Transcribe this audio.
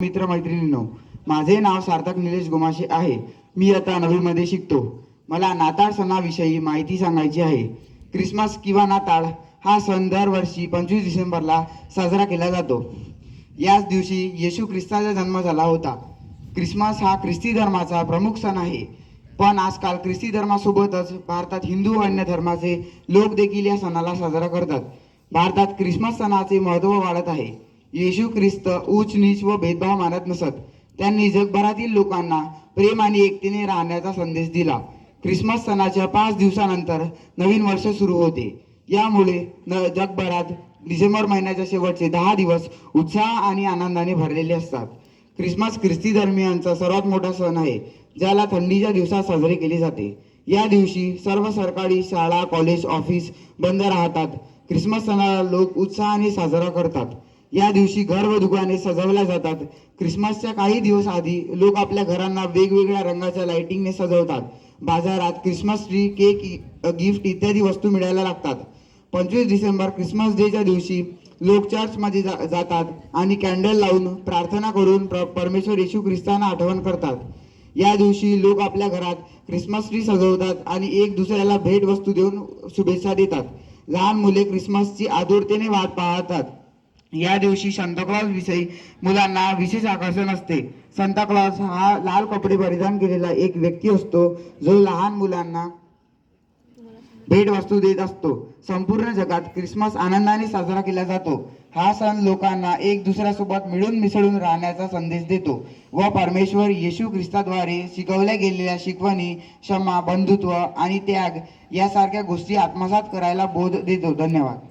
मित्र मैत्रिणींनो, माझे नाव सार्थक निलेश गोमाशे आहे। मी आता 9वी मध्ये शिकतो। मला नाताळ सणाविषयी माहिती सांगायची आहे। क्रिसमस किंवा नाताळ हा सण दरवर्षी 25 डिसेंबरला साजरा केला जातो। याच दिवशी येशू ख्रिस्ताचा जन्म झाला होता। क्रिसमस हा ख्रिस्ती धर्माचा प्रमुख सण आहे, पण आजकाल ख्रिस्ती धर्मासोबतच भारतात हिंदू व अन्य धर्माचे लोक देखील या सणाला साजरा करतात। भारतात क्रिसमस सणाचे महत्त्व वाढत आहे। येशू ख्रिस्त उच्च नीच व भेदभाव मानत नसत। त्यांनी जगभरातील लोकांना प्रेम आणि एकतेने राहण्याचा संदेश दिला। क्रिसमस सणाच्या 5 दिवसानंतर नवीन वर्ष सुरू होते। यामुळे जगभरात डिसेंबर महिन्याच्या शेवटचे 10 दिवस उत्साह आणि आनंदाने भरलेले असतात। क्रिसमस ख्रिस्ती धर्मीयांचा सर्वात मोठा सण आहे, ज्याला थंडीच्या दिवसात साजरे केले जाते। या दिवशी सर्व सरकारी शाळा, कॉलेज, ऑफिस बंद राहतात। क्रिसमस सणाला लोक उत्साहाने साजरा करतात। या दिवशी घर व दुकाने सजवल्या जातात। क्रिसमसच्या काही दिवस आधी लोक आपल्या घरांना वेगवेगळ्या रंगाच्या लाइटिंगने सजवतात। बाजारात क्रिसमस ट्री, केक, गिफ्ट इत्यादी वस्तू मिळायला लागतात। 25 डिसेंबर क्रिसमस डेच्या दिवशी लोक चर्चमध्ये जातात आणि कॅन्डल लावून प्रार्थना करून परमेश्वर येशू ख्रिस्तांना आठवण करतात। या दिवशी लोक आपल्या घरात क्रिसमस ट्री सजवतात आणि एक दुसऱ्याला भेट वस्तू देऊन शुभेच्छा देतात। लहान मुले क्रिसमसची आतुरतेने वाट पाहतात। या दिवशी सांताक्लॉज विषयी मुलांना विशेष आकर्षण असते। सांताक्लॉज हा लाल कपडे परिधान केलेला एक व्यक्ती असतो, जो लहान मुलांना भेट वस्तू देत असतो। संपूर्ण जगात क्रिसमस आनंदाने साजरा केला जातो। हा सण लोकांना एक दुसऱ्यासोबत मिळून मिसळून राहण्याचा संदेश देतो व परमेश्वर येशू ख्रिस्ताद्वारे शिकवल्या गेलेल्या शिकवणी, क्षमा, बंधुत्व आणि त्याग यासारख्या गोष्टी आत्मसात करायला बोध देतो। धन्यवाद।